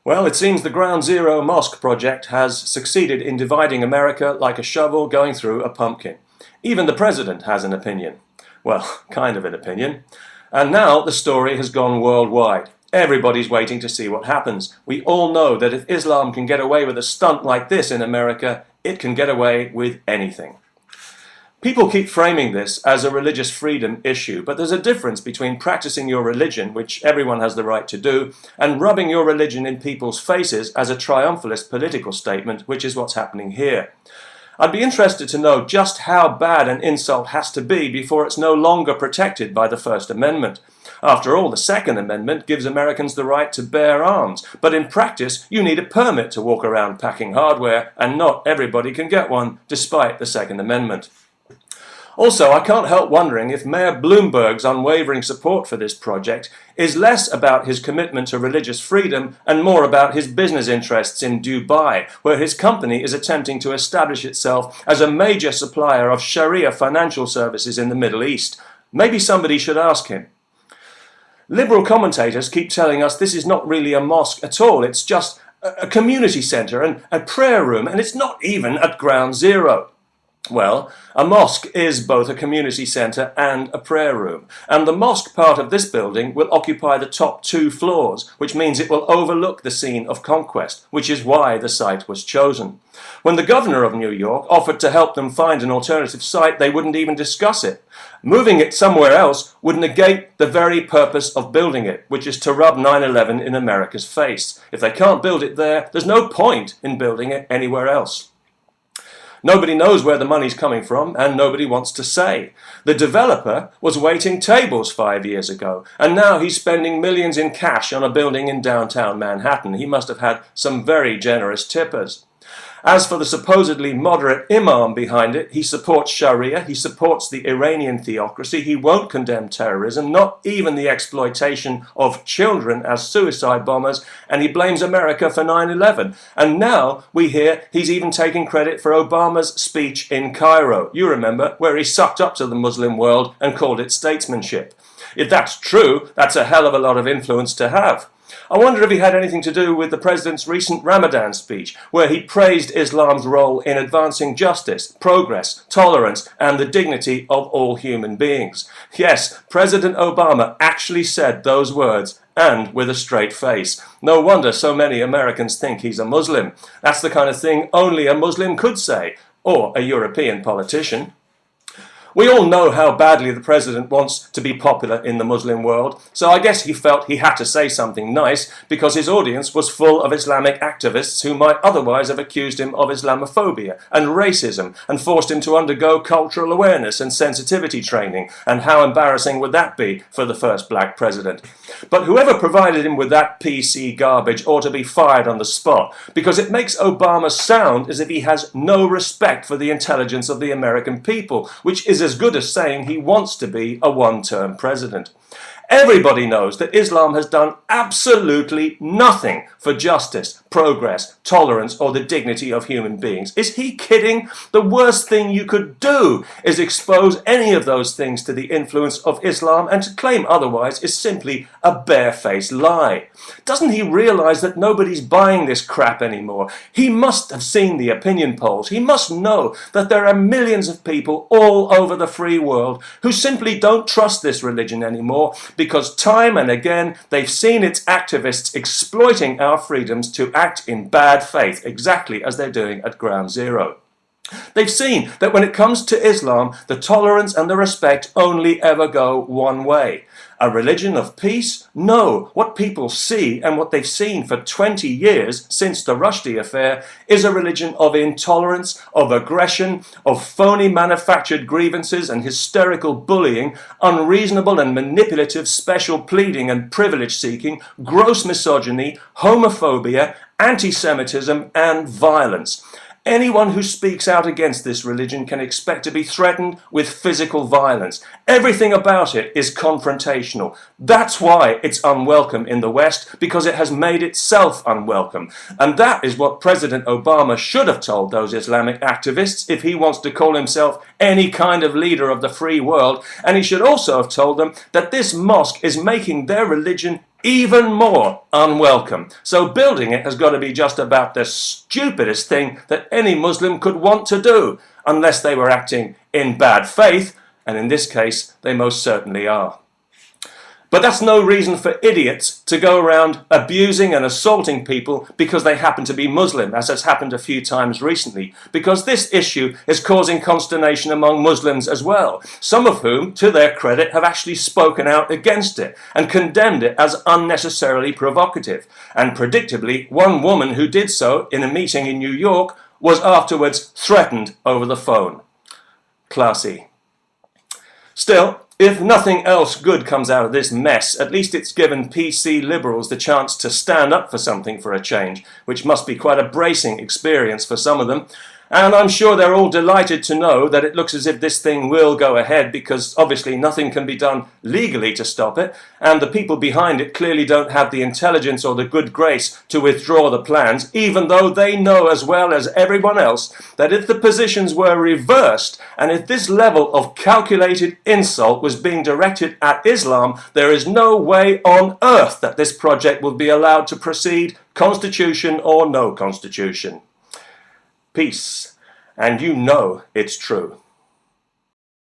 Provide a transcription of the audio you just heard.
Well, it seems the Ground Zero Mosque project has succeeded in dividing America like a shovel going through a pumpkin. Even the president has an opinion. Well, kind of an opinion. And now the story has gone worldwide. Everybody's waiting to see what happens. We all know that if Islam can get away with a stunt like this in America, it can get away with anything. People keep framing this as a religious freedom issue, but there's a difference between practicing your religion, which everyone has the right to do, and rubbing your religion in people's faces as a triumphalist political statement, which is what's happening here. I'd be interested to know just how bad an insult has to be before it's no longer protected by the First Amendment. After all, the Second Amendment gives Americans the right to bear arms, but in practice you need a permit to walk around packing hardware, and not everybody can get one, despite the Second Amendment. Also, I can't help wondering if Mayor Bloomberg's unwavering support for this project is less about his commitment to religious freedom and more about his business interests in Dubai, where his company is attempting to establish itself as a major supplier of Sharia financial services in the Middle East. Maybe somebody should ask him. Liberal commentators keep telling us this is not really a mosque at all, it's just a community centre and a prayer room, and it's not even at Ground Zero. Well, a mosque is both a community centre and a prayer room, and the mosque part of this building will occupy the top 2 floors, which means it will overlook the scene of conquest, which is why the site was chosen. When the governor of New York offered to help them find an alternative site, they wouldn't even discuss it. Moving it somewhere else would negate the very purpose of building it, which is to rub 9/11 in America's face. If they can't build it there, there's no point in building it anywhere else. Nobody knows where the money's coming from, and nobody wants to say. The developer was waiting tables 5 years ago, and now he's spending millions in cash on a building in downtown Manhattan. He must have had some very generous tippers. As for the supposedly moderate imam behind it, he supports Sharia, he supports the Iranian theocracy, he won't condemn terrorism, not even the exploitation of children as suicide bombers, and he blames America for 9/11. And now we hear he's even taking credit for Obama's speech in Cairo. You remember, where he sucked up to the Muslim world and called it statesmanship. If that's true, that's a hell of a lot of influence to have. I wonder if he had anything to do with the president's recent Ramadan speech, where he praised Islam's role in advancing justice, progress, tolerance, and the dignity of all human beings. Yes, President Obama actually said those words, and with a straight face. No wonder so many Americans think he's a Muslim. That's the kind of thing only a Muslim could say, or a European politician. We all know how badly the president wants to be popular in the Muslim world, so I guess he felt he had to say something nice because his audience was full of Islamic activists who might otherwise have accused him of Islamophobia and racism and forced him to undergo cultural awareness and sensitivity training, and how embarrassing would that be for the first black president? But whoever provided him with that PC garbage ought to be fired on the spot, because it makes Obama sound as if he has no respect for the intelligence of the American people, which is as good as saying he wants to be a one-term president. Everybody knows that Islam has done absolutely nothing for justice, progress, tolerance, or the dignity of human beings. Is he kidding? The worst thing you could do is expose any of those things to the influence of Islam, and to claim otherwise is simply a barefaced lie. Doesn't he realize that nobody's buying this crap anymore? He must have seen the opinion polls. He must know that there are millions of people all over the free world who simply don't trust this religion anymore, because time and again they've seen its activists exploiting our freedoms to act in bad faith, exactly as they're doing at Ground Zero. They've seen that when it comes to Islam, the tolerance and the respect only ever go one way. A religion of peace? No. What people see, and what they've seen for 20 years since the Rushdie affair, is a religion of intolerance, of aggression, of phony manufactured grievances and hysterical bullying, unreasonable and manipulative special pleading and privilege seeking, gross misogyny, homophobia, anti-Semitism, and violence. Anyone who speaks out against this religion can expect to be threatened with physical violence. Everything about it is confrontational. That's why it's unwelcome in the West, because it has made itself unwelcome. And that is what President Obama should have told those Islamic activists if he wants to call himself any kind of leader of the free world. And he should also have told them that this mosque is making their religion even more unwelcome. So building it has got to be just about the stupidest thing that any Muslim could want to do, unless they were acting in bad faith, and in this case they most certainly are. But that's no reason for idiots to go around abusing and assaulting people because they happen to be Muslim, as has happened a few times recently, because this issue is causing consternation among Muslims as well, some of whom, to their credit, have actually spoken out against it and condemned it as unnecessarily provocative. And predictably, one woman who did so in a meeting in New York was afterwards threatened over the phone. Classy. Still, if nothing else good comes out of this mess, at least it's given PC liberals the chance to stand up for something for a change, which must be quite a bracing experience for some of them. And I'm sure they're all delighted to know that it looks as if this thing will go ahead, because obviously nothing can be done legally to stop it, and the people behind it clearly don't have the intelligence or the good grace to withdraw the plans, even though they know as well as everyone else that if the positions were reversed, and if this level of calculated insult was being directed at Islam, there is no way on earth that this project will be allowed to proceed, constitution or no constitution. Peace, and you know it's true.